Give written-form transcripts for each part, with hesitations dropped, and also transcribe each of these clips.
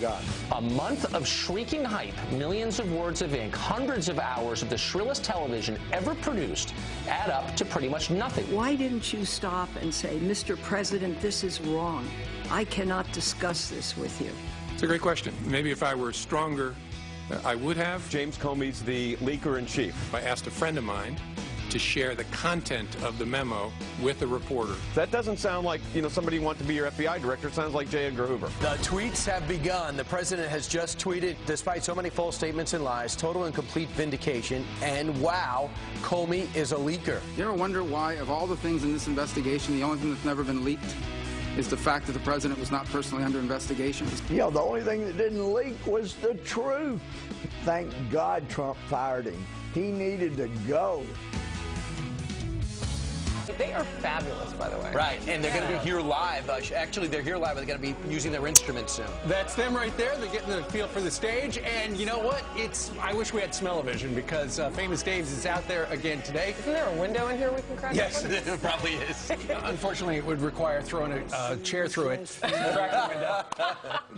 God. A month of shrieking hype, millions of words of ink, hundreds of hours of the shrillest television ever produced add up to pretty much nothing. Why didn't you stop and say, Mr. President, this is wrong. I cannot discuss this with you? It's a great question. Maybe if I were stronger, I would have. James Comey's the leaker-in-chief. I asked a friend of mine to share the content of the memo with a reporter. That doesn't sound like, somebody you want to be your FBI director. It sounds like J. Edgar Hoover. The tweets have begun. The president has just tweeted, despite so many false statements and lies, total and complete vindication, and wow, Comey is a leaker. You ever wonder why, of all the things in this investigation, the only thing that's never been leaked is the fact that the president was not personally under investigation? The only thing that didn't leak was the truth. Thank God Trump fired him. He needed to go. They are fabulous, by the way. Right, and they're going to be here live. Actually, they're here live. They're going to be using their instruments soon. That's them right there. They're getting the feel for the stage. And you know what? I wish we had smell-o-vision, because Famous Dave's is out there again today. Isn't there a window in here we can crack? Yes, it probably is. Unfortunately, it would require throwing a chair through it. Crack the window.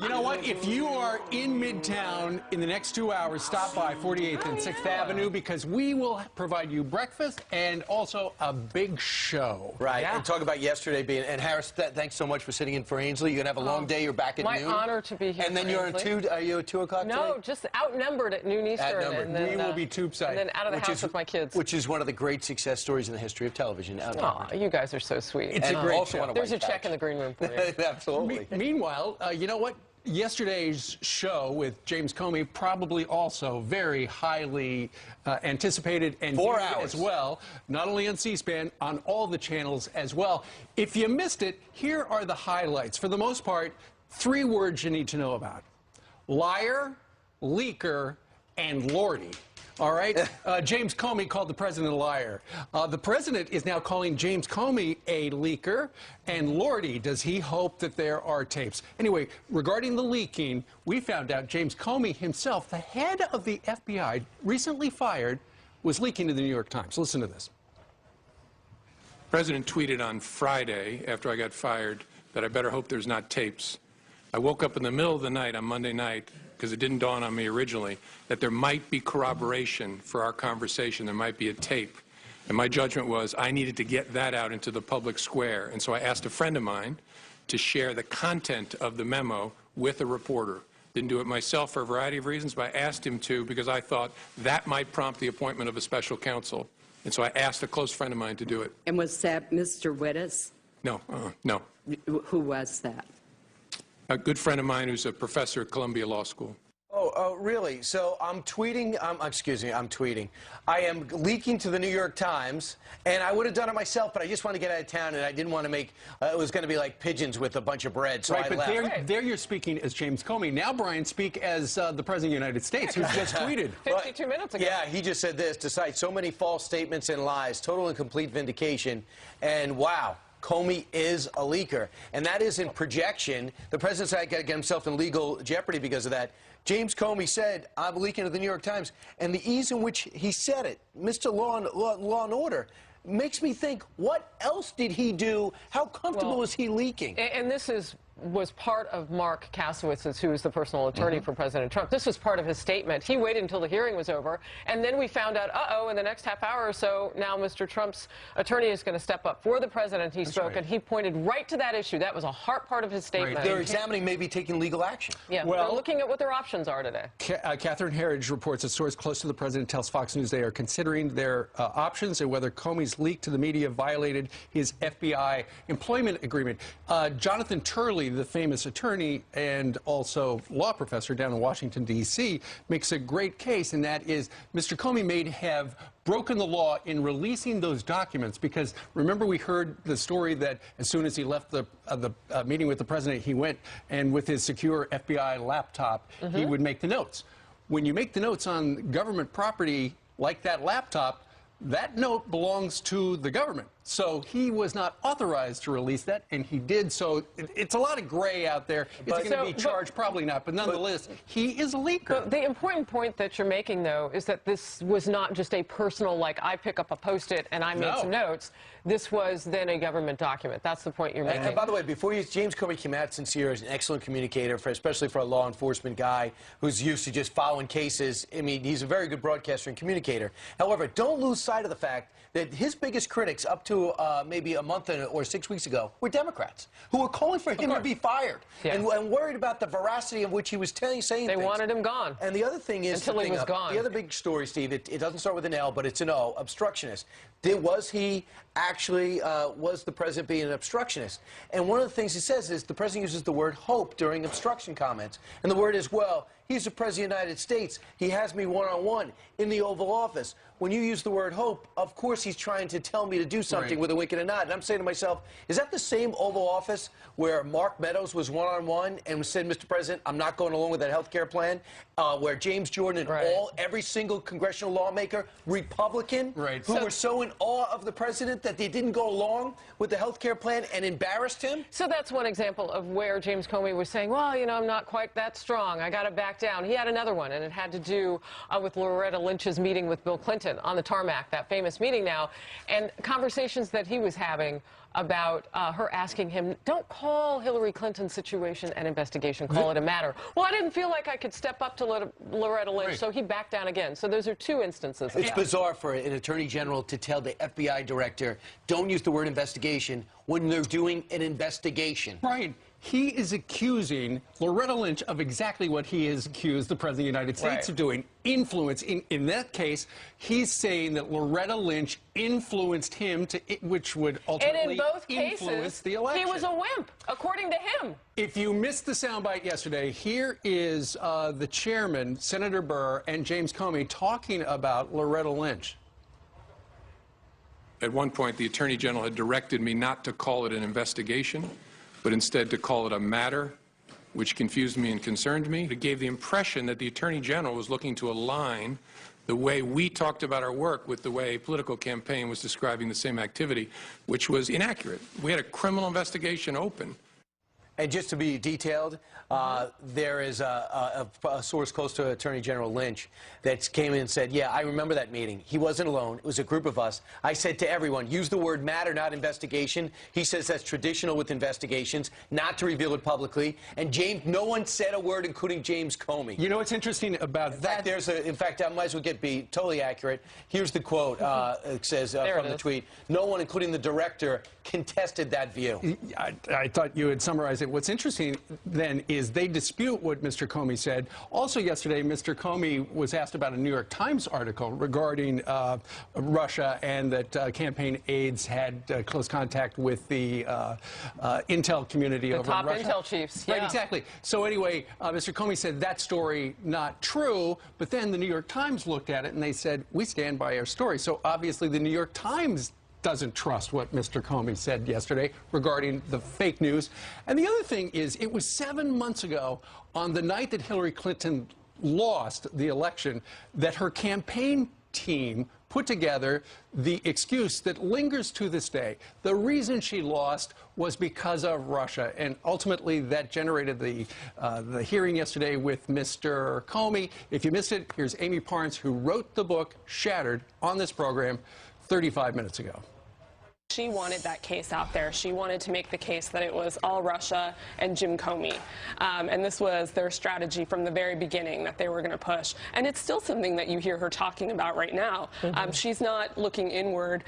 You know what? If you are in Midtown in the next 2 hours, stop by 48th and 6th Avenue, because we will provide you breakfast and also a big show. Right, yeah. And talk about yesterday being, and Harris, thanks so much for sitting in for Ainsley. You're going to have a long day. You're back at noon. My honor to be here. And then you're at are you at 2 o'clock No, today? just outnumbered at noon Eastern. And then, we will be tube-side. And then out of the house with my kids. Which is one of the great success stories in the history of television. Aw, you guys are so sweet. It's a great show. There's a check in the green room for you. Absolutely. Meanwhile, you know what? Yesterday's show with James Comey probably also very highly anticipated and 4 viewed hours as well, not only on C-SPAN, on all the channels as well. If you missed it, here are the highlights. For the most part, 3 words you need to know about: liar, leaker, and Lordy. All right? James Comey called the president a liar. The president is now calling James Comey a leaker. And Lordy, does he hope that there are tapes? Anyway, regarding the leaking, we found out James Comey himself, the head of the FBI, recently fired, was leaking to the New York Times. Listen to this. The president tweeted on Friday, after I got fired, that I better hope there's not tapes. I woke up in the middle of the night on Monday night, because it didn't dawn on me originally, that there might be corroboration for our conversation. There might be a tape. And my judgment was I needed to get that out into the public square. And so I asked a friend of mine to share the content of the memo with a reporter. Didn't do it myself for a variety of reasons, but I asked him to because I thought that might prompt the appointment of a special counsel. And so I asked a close friend of mine to do it. And was that Mr. Wittes? No, no. Who was that? A good friend of mine who's a professor at Columbia Law School. Oh, really? So I'm tweeting, I'm tweeting. I am leaking to the New York Times, and I would have done it myself, but I just want to get out of town, and I didn't want to make, it was going to be like pigeons with a bunch of bread, so right, I left. There you're speaking as James Comey. Now, Brian, speak as the President of the United States, who's just tweeted. 52 minutes ago. Yeah, he just said this, despite so many false statements and lies, total and complete vindication, and wow. Comey is a leaker. And that is in projection. The president's got to get himself in legal jeopardy because of that. James Comey said, I'm leaking to the New York Times. And the ease in which he said it, Mr. Law and Order, makes me think, what else did he do? How comfortable is he leaking? And this was part of Mark Kasowitz's, who is the personal attorney for President Trump. This was part of his statement. He waited until the hearing was over, and then we found out, in the next half hour or so, now Mr. Trump's attorney is going to step up for the president. He spoke, and he pointed right to that issue. That was a heart part of his statement. They're examining maybe taking legal action. Yeah, well, they're looking at what their options are today. Catherine Herridge reports a source close to the president tells Fox News they are considering their options and whether Comey's leak to the media violated his FBI employment agreement. Jonathan Turley, the famous attorney and also law professor down in Washington, D.C., makes a great case, and that is Mr. Comey may have broken the law in releasing those documents, because remember we heard the story that as soon as he left the meeting with the president, he went and with his secure FBI laptop, he would make the notes. When you make the notes on government property like that laptop, that note belongs to the government. So he was not authorized to release that, and he did. So it's a lot of gray out there. Is he going to be charged? Probably not. But nonetheless, he is a leaker. But the important point that you're making, though, is that this was not just a personal, like, I pick up a Post-it and I made some notes. This was then a government document. That's the point you're making. And by the way, before James Comey came out sincere as an excellent communicator, especially for a law enforcement guy who's used to just following cases. I mean, he's a very good broadcaster and communicator. However, don't lose sight of the fact that his biggest critics up to maybe a month or 6 weeks ago were Democrats who were calling for him to be fired and worried about the veracity of which he was saying things. They wanted him gone. And the other thing is, until he was gone. The other big story, Steve, it doesn't start with an L, but it's an O, obstructionist. Was he actually, was the president being an obstructionist? And one of the things he says is the president uses the word hope during obstruction comments. And the word is, well, he's the president of the United States. He has me one-on-one in the Oval Office. When you use the word hope, of course he's trying to tell me to do something with a wink and a nod. And I'm saying to myself, is that the same Oval Office where Mark Meadows was one-on-one and said, Mr. President, I'm not going along with that health care plan? Where James Jordan and every single congressional lawmaker, Republican, who were so in awe of the president that they didn't go along with the health care plan and embarrassed him? So that's one example of where James Comey was saying, well, you know, I'm not quite that strong. I got to back down. He had another one, and it had to do with Loretta Lynch's meeting with Bill Clinton on the tarmac, that famous meeting now, and conversations that he was having about her asking him, don't call Hillary Clinton's situation an investigation, call it a matter. Well, I didn't feel like I could step up to Loretta Lynch, so he backed down again. So those are two instances. It's bizarre for an attorney general to tell the FBI director, don't use the word investigation when they're doing an investigation. Right. He is accusing Loretta Lynch of exactly what he has accused the President of the United States of doing, influence. In that case, he's saying that Loretta Lynch influenced him, which would ultimately influence the election. He was a wimp, according to him. If you missed the soundbite yesterday, here is the chairman, Senator Burr, and James Comey talking about Loretta Lynch. At one point, the Attorney General had directed me not to call it an investigation, but instead to call it a matter, which confused me and concerned me. It gave the impression that the Attorney General was looking to align the way we talked about our work with the way a political campaign was describing the same activity, which was inaccurate. We had a criminal investigation open. And just to be detailed, there is a source close to Attorney General Lynch that came in and said, yeah, I remember that meeting. He wasn't alone. It was a group of us. I said to everyone, use the word matter, not investigation. He says that's traditional with investigations, not to reveal it publicly. And James, no one said a word, including James Comey. You know what's interesting about that? In fact, I might as well be totally accurate. Here's the quote. It says from the tweet, no one, including the director, contested that view. I thought you had summarized it. What's interesting, then, is they dispute what Mr. Comey said. Also yesterday, Mr. Comey was asked about a New York Times article regarding Russia and that campaign aides had close contact with the intel community over Russia. The top intel chiefs. Right, exactly. So anyway, Mr. Comey said that story not true, but then the New York Times looked at it and they said, we stand by our story. So obviously the New York Times doesn't trust what Mr. Comey said yesterday regarding the fake news. And the other thing is, it was 7 months ago, on the night that Hillary Clinton lost the election, that her campaign team put together the excuse that lingers to this day. The reason she lost was because of Russia, and ultimately that generated the hearing yesterday with Mr. Comey. If you missed it, here's Amy Parnes, who wrote the book Shattered, on this program 35 minutes ago. She wanted that case out there. She wanted to make the case that it was all Russia and Jim Comey. And this was their strategy from the very beginning that they were going to push. And it's still something that you hear her talking about right now. She's not looking inward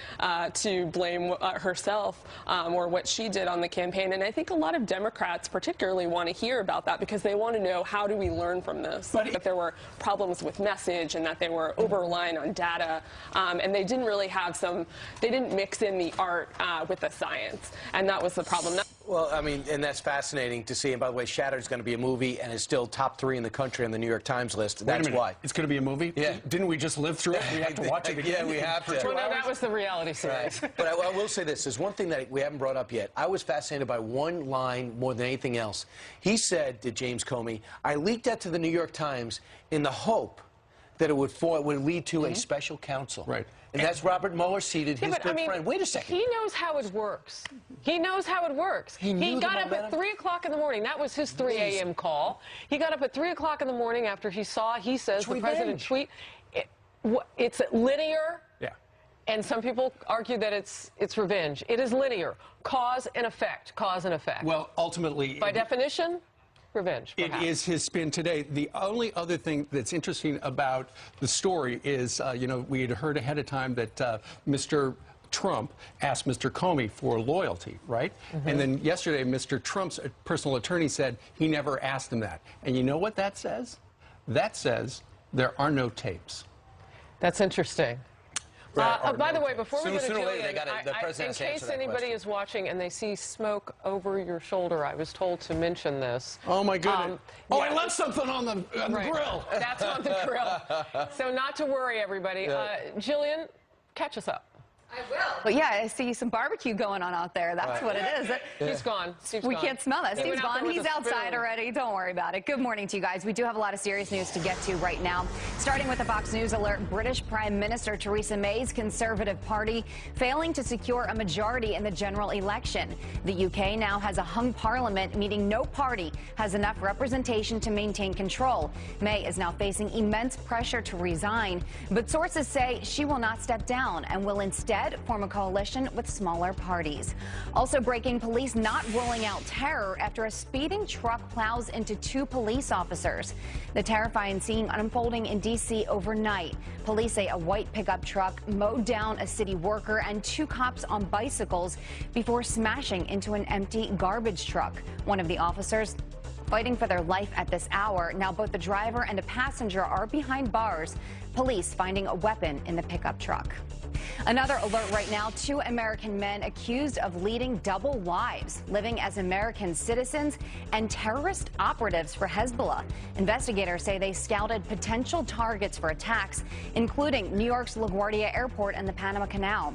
to blame herself or what she did on the campaign. And I think a lot of Democrats particularly want to hear about that because they want to know, how do we learn from this? That there were problems with message and that they were over-relying on data. And they didn't really have they didn't mix in the art with the science, and that was the problem. Well, I mean, and that's fascinating to see. And by the way, Shattered is going to be a movie and is still top 3 in the country on the New York Times list. That's why. It's going to be a movie? Yeah. Didn't we just live through it? We have to watch it again? Yeah, we have to. Well, no, that was the reality series. Right. But I will say this. There's one thing that we haven't brought up yet. I was fascinated by one line more than anything else. He said to James Comey, I leaked that to the New York Times in the hope that it would lead to a special counsel. Right. And that's Robert Mueller seated, his good friend. Wait a second. He knows how it works. He knows how it works. He got up at 3 o'clock in the morning. That was his 3 a.m. call. He got up at 3 o'clock in the morning after he says, the president tweet. It's linear. Yeah. And some people argue that it's revenge. It is linear. Cause and effect. Cause and effect. Well, ultimately, by definition, revenge. Perhaps. It is his spin today. The only other thing that's interesting about the story is, we had heard ahead of time that Mr. Trump asked Mr. Comey for loyalty, right? Mm-hmm. And then yesterday, Mr. Trump's personal attorney said he never asked him that. And you know what that says? That says there are no tapes. That's interesting. By the way, before we go to Jillian, in case anybody is watching and they see smoke over your shoulder, I was told to mention this. Oh, my goodness. I left something on the grill. That's on the grill. So not to worry, everybody. Jillian, catch us up. I will. But yeah, I see some barbecue going on out there. That's what it is. He's gone. We can't smell that. Steve's gone. He's outside already. Don't worry about it. Good morning to you guys. We do have a lot of serious news to get to right now. Starting with a Fox News alert, British Prime Minister Theresa May's Conservative Party failing to secure a majority in the general election. The UK now has a hung parliament, meaning no party has enough representation to maintain control. May is now facing immense pressure to resign, but sources say she will not step down and will instead form a coalition with smaller parties. Also breaking, police not ruling out terror after a speeding truck plows into 2 police officers. The terrifying scene unfolding in D.C. overnight. Police say a white pickup truck mowed down a city worker and 2 cops on bicycles before smashing into an empty garbage truck. One of the officers fighting for their life at this hour. Now both the driver and a passenger are behind bars. Police finding a weapon in the pickup truck. Another alert right now, 2 American men accused of leading double lives, living as American citizens and terrorist operatives for Hezbollah. Investigators say they scouted potential targets for attacks, including New York's LaGuardia Airport and the Panama Canal.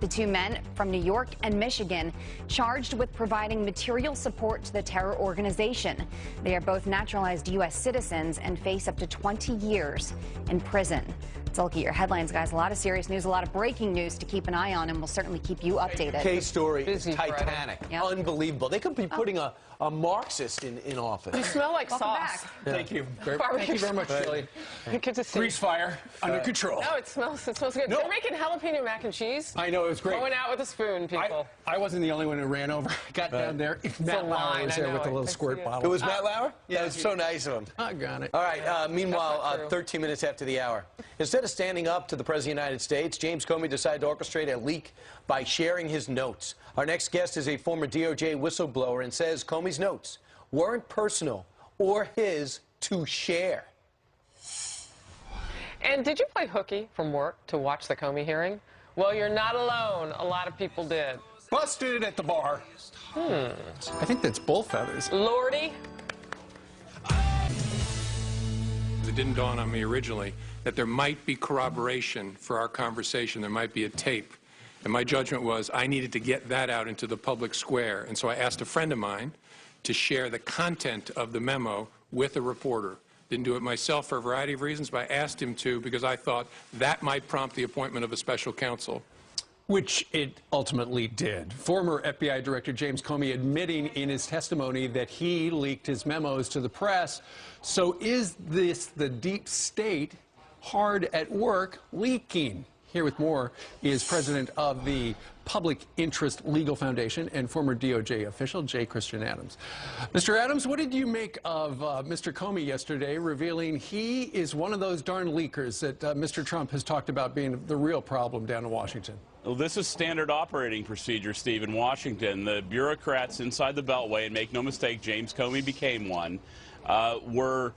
The 2 men from New York and Michigan charged with providing material support to the terror organization. They are both naturalized U.S. citizens and face up to 20 years in prison. Let's look at your headlines, guys. A lot of serious news, a lot of breaking news to keep an eye on, and we'll certainly keep you updated. Case story is Titanic. Yep. Unbelievable. They could be putting a Marxist in office. You smell like Welcome sauce. back. Thank you. Thank you very much, Shirley. Good to see Grease fire under control. No, it smells good. No. They're making jalapeno mac and cheese. I know, it was great. Going out with a spoon, people. I wasn't the only one who ran over. Got down there. Matt Lauer was there with a little squirt bottle. It was Matt Lauer? Yeah, that was so nice of him. I got it. All right, meanwhile, 13 minutes after the hour. Instead of standing up to the President of the United States, James Comey decided to orchestrate a leak by sharing his notes. Our next guest is a former DOJ whistleblower and says Comey's notes weren't personal or his to share. And did you play hooky from work to watch the Comey hearing? Well, you're not alone. A lot of people did. Busted at the bar. I think that's bull feathers. Lordy. It didn't dawn on me originally that there might be corroboration for our conversation. There might be a tape. And my judgment was I needed to get that out into the public square. And so I asked a friend of mine to share the content of the memo with a reporter. Didn't do it myself for a variety of reasons, but I asked him to because I thought that might prompt the appointment of a special counsel. Which it ultimately did. Former FBI Director James Comey admitting in his testimony that he leaked his memos to the press. So is this the deep state hard at work leaking? Here with more is president of the Public Interest Legal Foundation and former DOJ official, J. Christian Adams. Mr. Adams, what did you make of Mr. Comey yesterday revealing he is one of those darn leakers that Mr. Trump has talked about being the real problem down in Washington? Well, this is standard operating procedure, Steve, in Washington. The bureaucrats inside the Beltway, and make no mistake, James Comey became one, were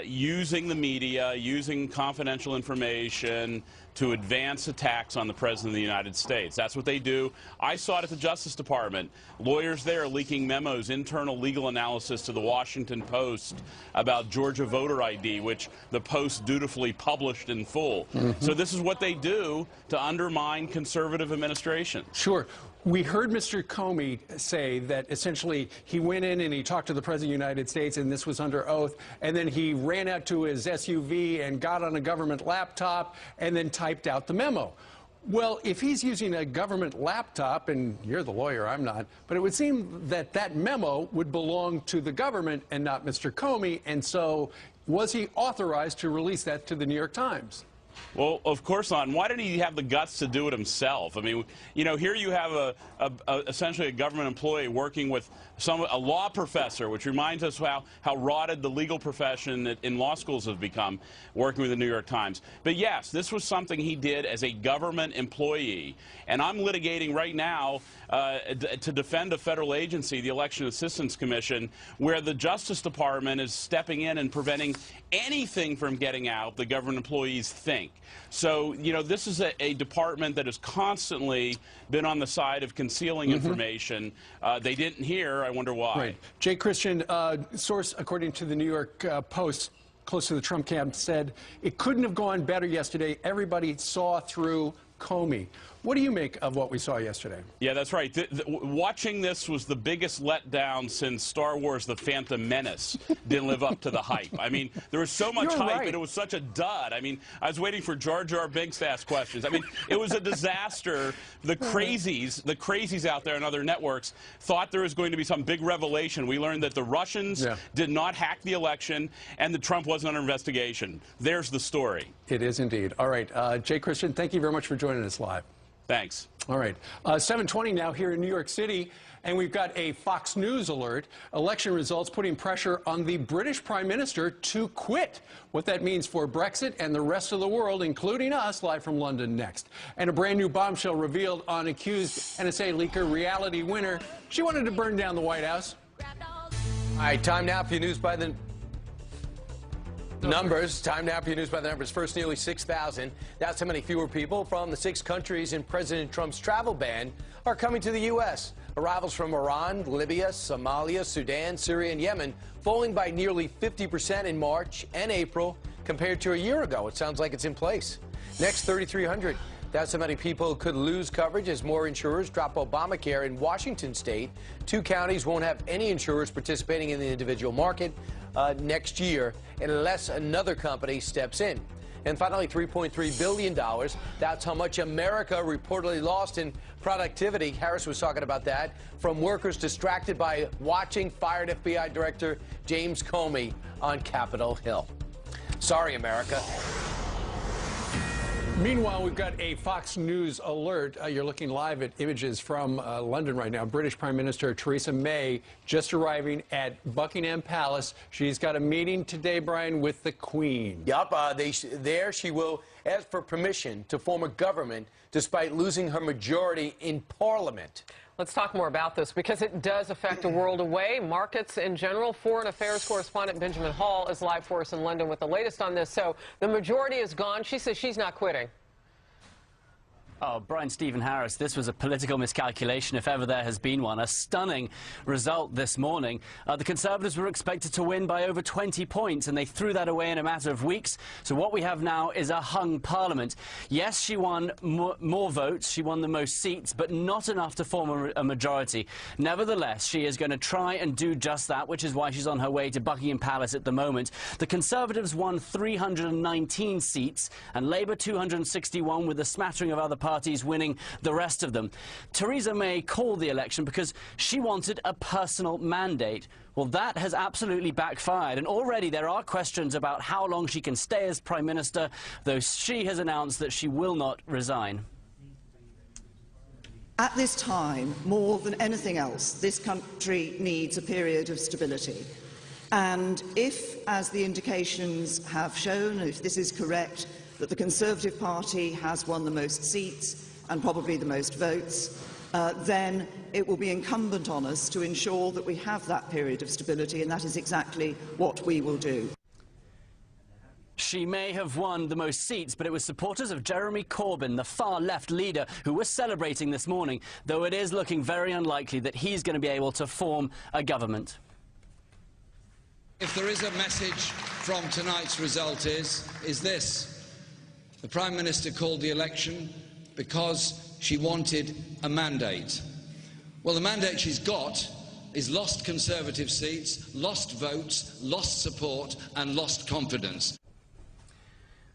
using the media, using confidential information to advance attacks on the President of the United States. That's what they do. I saw it at the Justice Department. Lawyers there leaking memos, internal legal analysis to the Washington Post about Georgia voter ID, which the Post dutifully published in full. So this is what they do to undermine conservative administration. Sure. We heard Mr. Comey say that essentially he went in and he talked to the President of the United States, and this was under oath, and then he ran out to his SUV and got on a government laptop and then typed out the memo. Well, if he's using a government laptop, and you're the lawyer, I'm not, but it would seem that that memo would belong to the government and not Mr. Comey, and so was he authorized to release that to the New York Times? Well, of course not. And why didn't he have the guts to do it himself? I mean, you know, here you have essentially a government employee working with a law professor, which reminds us how rotted the legal profession in law schools has become, working with the New York Times. But yes, this was something he did as a government employee. And I'm litigating right now to defend a federal agency, the Election Assistance Commission, where the Justice Department is stepping in and preventing anything from getting out the government employees think. So, you know, this is a department that has constantly been on the side of concealing information. They didn't hear. I wonder why. Right. Jay Christian, source according to the New York Post, close to the Trump camp, said it couldn't have gone better yesterday. Everybody saw through Comey. What do you make of what we saw yesterday? Yeah, that's right. Watching this was the biggest letdown since Star Wars: The Phantom Menace didn't live up to the hype. I mean, there was so much hype, and it was such a dud. I mean, I was waiting for Jar Jar Binks to ask questions. I mean, it was a disaster. The crazies out there on other networks thought there was going to be some big revelation. We learned that the Russians did not hack the election, and that Trump wasn't under investigation. There's the story. It is indeed. All right, Jay Christian, thank you very much for joining us live. Thanks. All right. 7:20 now here in New York City, and we've got a Fox News alert. Election results putting pressure on the British Prime Minister to quit. What that means for Brexit and the rest of the world, including us, live from London next. And a brand new bombshell revealed on accused NSA leaker Reality Winner. She wanted to burn down the White House. All right, time now for your news by the numbers. Time now for your news by the numbers. First, nearly 6,000. That's how many fewer people from the 6 countries in President Trump's travel ban are coming to the U.S. Arrivals from Iran, Libya, Somalia, Sudan, Syria, and Yemen falling by nearly 50% in March and April compared to a year ago. It sounds like it's in place. Next, 3,300. That's how many people could lose coverage as more insurers drop Obamacare in Washington state. 2 counties won't have any insurers participating in the individual market next year unless another company steps in. And finally, $3.3 billion. That's how much America reportedly lost in productivity. Harris was talking about that. From workers distracted by watching fired FBI Director James Comey on Capitol Hill. Sorry, America. Meanwhile, we've got a Fox News alert. You're looking live at images from London right now. British Prime Minister Theresa May just arriving at Buckingham Palace. She's got a meeting today, Brian, with the Queen. Yup. There she will ask for permission to form a government despite losing her majority in Parliament. Let's talk more about this because it does affect a world away, markets in general. Foreign affairs correspondent Benjamin Hall is live for us in London with the latest on this. So the majority is gone. She says she's not quitting. Oh, Brian, Stephen Harris, this was a political miscalculation, if ever there has been one. A stunning result this morning. The Conservatives were expected to win by over 20 points, and they threw that away in a matter of weeks. So what we have now is a hung parliament. Yes, she won more votes, she won the most seats, but not enough to form a majority. Nevertheless, she is going to try and do just that, which is why she's on her way to Buckingham Palace at the moment. The Conservatives won 319 seats, and Labour 261, with a smattering of other parties winning the rest of them. Theresa May called the election because she wanted a personal mandate. Well, that has absolutely backfired, and already there are questions about how long she can stay as Prime Minister, though she has announced that she will not resign. At this time, more than anything else, this country needs a period of stability. And if, as the indications have shown, if this is correct, that the Conservative Party has won the most seats and probably the most votes, then it will be incumbent on us to ensure that we have that period of stability, and that is exactly what we will do. she may have won the most seats, but it was supporters of Jeremy Corbyn, the far-left leader, who were celebrating this morning, though it is looking very unlikely that he's going to be able to form a government. If there is a message from tonight's result is this. The Prime Minister called the election because she wanted a mandate. Well, the mandate she's got is lost Conservative seats, lost votes, lost support and lost confidence.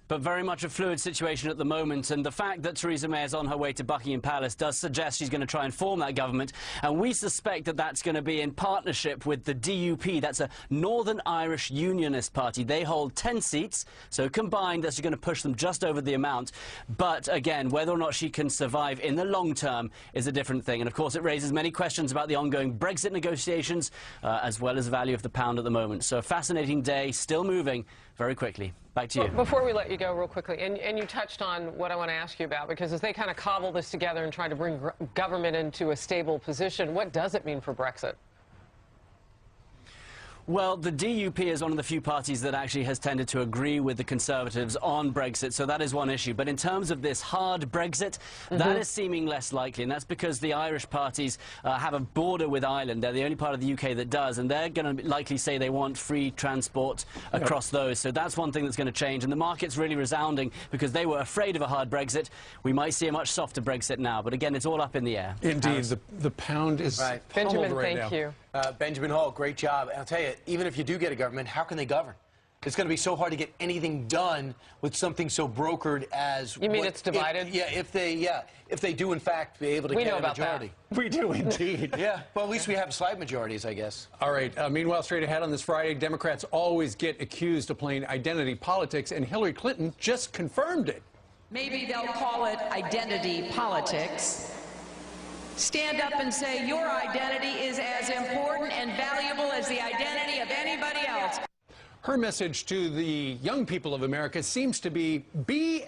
But very much a fluid situation at the moment, and the fact that Theresa May is on her way to Buckingham Palace does suggest she's going to try and form that government, and we suspect that that's going to be in partnership with the DUP. That's a Northern Irish Unionist party. They hold 10 seats, so combined that's going to push them just over the amount. But again, whether or not she can survive in the long term is a different thing, and of course it raises many questions about the ongoing Brexit negotiations, as well as the value of the pound at the moment. So a fascinating day, still moving very quickly. Back to you. Before we let you go real quickly, and you touched on what I want to ask you about, because as they kind of cobble this together and try to bring government into a stable position, what does it mean for Brexit? Well, the DUP is one of the few parties that actually has tended to agree with the Conservatives on Brexit, so that is one issue. But in terms of this hard Brexit, that is seeming less likely, and that's because the Irish parties have a border with Ireland. They're the only part of the UK that does, and they're going to likely say they want free transport across those. So that's one thing that's going to change, and the market's really resounding because they were afraid of a hard Brexit. We might see a much softer Brexit now, but again, it's all up in the air. Indeed, the pound is Benjamin, right thank now. you. Benjamin Hall, great job. And I'll tell you, even if you do get a government, how can they govern? It's going to be so hard to get anything done with something so brokered as... You mean it's divided? If they do, in fact, be able to get a majority. We do, indeed. Yeah, well, at least we have slight majorities, I guess. All right, meanwhile, straight ahead on this Friday, Democrats always get accused of playing identity politics, and Hillary Clinton just confirmed it. Maybe they'll call it identity politics. Stand up and say your identity is as important and valuable as the identity of anybody else. Her message to the young people of America seems to be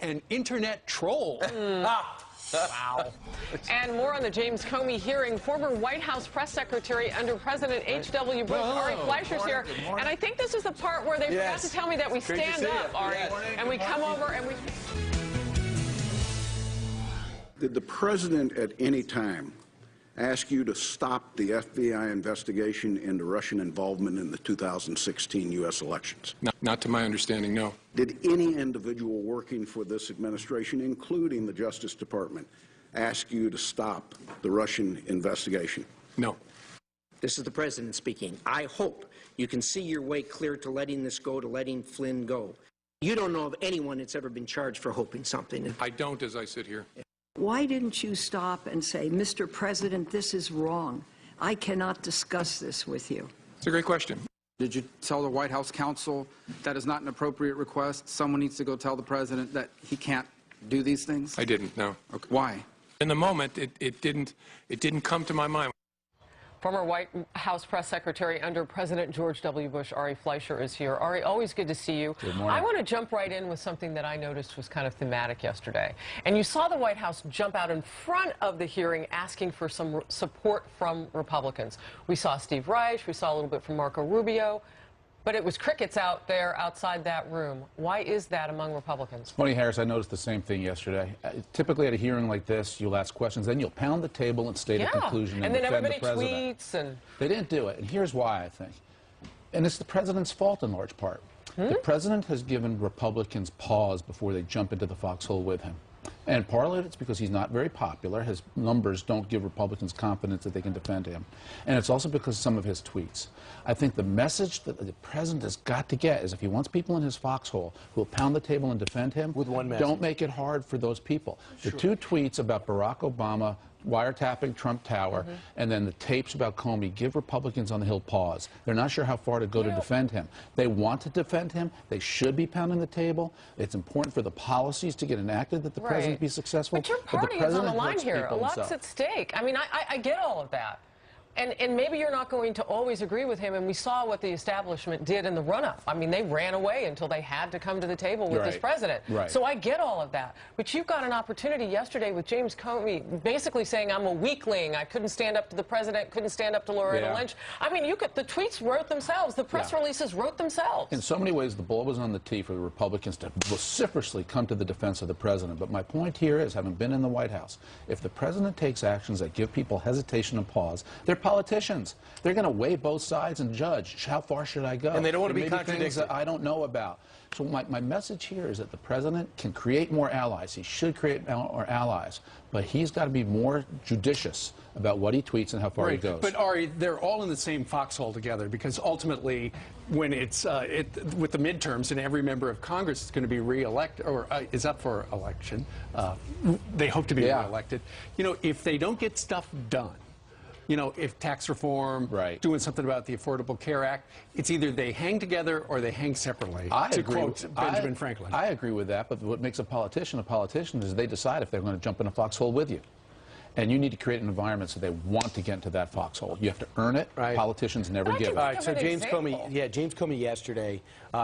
an internet troll. Wow. And more on the James Comey hearing. Former White House press secretary under President H.W. Bush, Ari Fleischer's here. And I think this is the part where they forgot to tell me that we stand up, Ari, and we come over and we... Did the president at any time ask you to stop the FBI investigation into Russian involvement in the 2016 U.S. elections? Not to my understanding, no. Did any individual working for this administration, including the Justice Department, ask you to stop the Russian investigation? No. This is the president speaking. I hope you can see your way clear to letting this go, to letting Flynn go. You don't know of anyone that's ever been charged for hoping something. I don't, as I sit here. Why didn't you stop and say, Mr. President, this is wrong. I cannot discuss this with you? It's a great question. Did you tell the White House counsel that is not an appropriate request? Someone needs to go tell the president that he can't do these things? I didn't, no. Okay. Why? In the moment, it didn't come to my mind. Former White House press secretary under President George W. Bush, Ari Fleischer, is here. Ari, always good to see you. Good morning. I want to jump right in with something that I noticed was kind of thematic yesterday. And you saw the White House jump out in front of the hearing asking for some support from Republicans. We saw Steve Reich, we saw a little bit from Marco Rubio, but it was crickets out there outside that room. Why is that among Republicans? Funny, Harris, I noticed the same thing yesterday. Typically at a hearing like this, you'll ask questions, then you'll pound the table and state a conclusion and then defend everybody the president. tweets and... They didn't do it, and here's why, I think. And it's the president's fault in large part. The president has given Republicans pause before they jump into the foxhole with him. And part of it's because he's not very popular. His numbers don't give Republicans confidence that they can defend him. And it's also because of some of his tweets. I think the message that the president has got to get is if he wants people in his foxhole who will pound the table and defend him, with one message, don't make it hard for those people. The two tweets about Barack Obama wiretapping Trump Tower and then the tapes about Comey give Republicans on the Hill pause. They're not sure how far to go to defend him. They want to defend him. They should be pounding the table. It's important for the policies to get enacted that the president be successful. But your party is on the line here. A lot's at stake. I mean, I get all of that. And maybe you're not going to always agree with him, and we saw what the establishment did in the run-up. I mean, they ran away until they had to come to the table with this president. Right. So I get all of that. But you've got an opportunity yesterday with James Comey basically saying, I'm a weakling, I couldn't stand up to the president, couldn't stand up to Loretta Lynch. I mean, the tweets wrote themselves, the press releases wrote themselves. In so many ways, the ball was on the tee for the Republicans to vociferously come to the defense of the president. But my point here is, having been in the White House, if the president takes actions that give people hesitation and pause, they're politicians. They're going to weigh both sides and judge how far should I go. And they don't want to be Maybe contradicted. things that I don't know about. So my message here is that the president can create more allies. He should create more allies. But he's got to be more judicious about what he tweets and how far he goes. But Ari, they're all in the same foxhole together, because ultimately, when it's with the midterms and every member of Congress is going to be re-elected or is up for election, they hope to be re-elected. You know, if they don't get stuff done, you know, if tax reform, doing something about the Affordable Care Act, it's either they hang together or they hang separately, to quote Benjamin Franklin. I agree with that, but what makes a politician is they decide if they're going to jump in a foxhole with you. And you need to create an environment so they want to get into that foxhole. You have to earn it. Politicians never give it. All right, so James Comey yesterday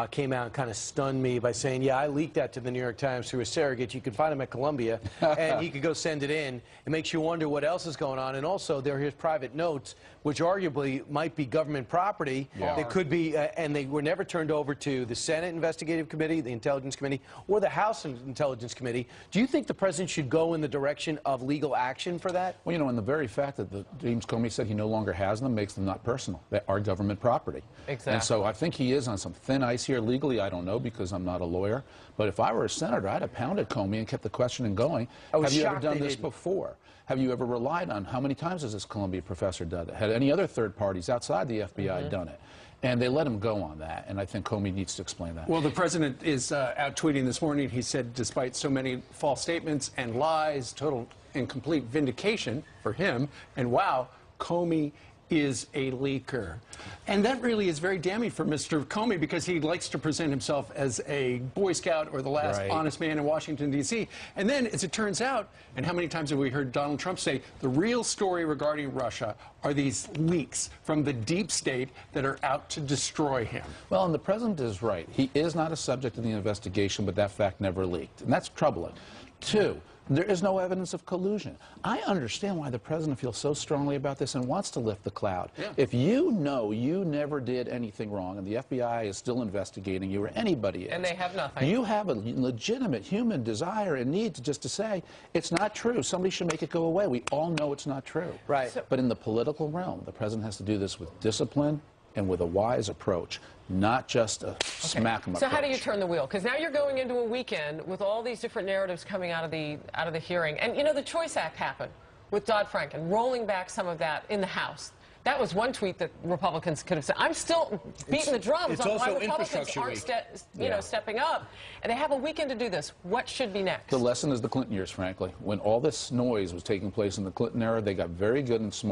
came out and kind of stunned me by saying, I leaked that to the New York Times through a surrogate. You could find him at Columbia, and he could go send it in. It makes you wonder what else is going on. And also, there are his private notes, which arguably might be government property. They could be, and they were never turned over to the Senate Investigative Committee, the Intelligence Committee, or the House Intelligence Committee. Do you think the president should go in the direction of legal action for that? Well, you know, and the very fact that James Comey said he no longer has them makes them not personal. They are government property. Exactly. And so I think he is on some thin ice here. Legally, I don't know, because I'm not a lawyer. But if I were a senator, I'd have pounded Comey and kept the questioning going. Have you ever done this before? Have you ever relied on, how many times has this Columbia professor done it? Had any other third parties outside the FBI done it? And they let him go on that, and I think Comey needs to explain that. Well, the president is out tweeting this morning. He said, despite so many false statements and lies, total and complete vindication for him, and wow, Comey is a leaker. And that really is very damning for Mr. Comey, because he likes to present himself as a Boy Scout or the last honest man in Washington, D.C. And then, as it turns out, and how many times have we heard Donald Trump say, the real story regarding Russia are these leaks from the deep state that are out to destroy him. Well, and the president is right. He is not a subject of the investigation, but that fact never leaked. And that's troubling. Two, there is no evidence of collusion. I understand why the president feels so strongly about this and wants to lift the cloud. If you know you never did anything wrong and the FBI is still investigating you, or anybody is, and they have nothing, you have a legitimate human desire and need to say, it's not true. Somebody should make it go away. We all know it's not true. But in the political realm, the president has to do this with discipline and with a wise approach, not just a smack 'em approach. So how do you turn the wheel? Because now you're going into a weekend with all these different narratives coming out of the hearing. And, you know, the Choice Act happened with Dodd-Frank and rolling back some of that in the House. That was one tweet that Republicans could have said. I'm still beating the drums on why Republicans aren't stepping up. And they have a weekend to do this. What should be next? The lesson is the Clinton years, frankly. When all this noise was taking place in the Clinton era, they got very good and smart.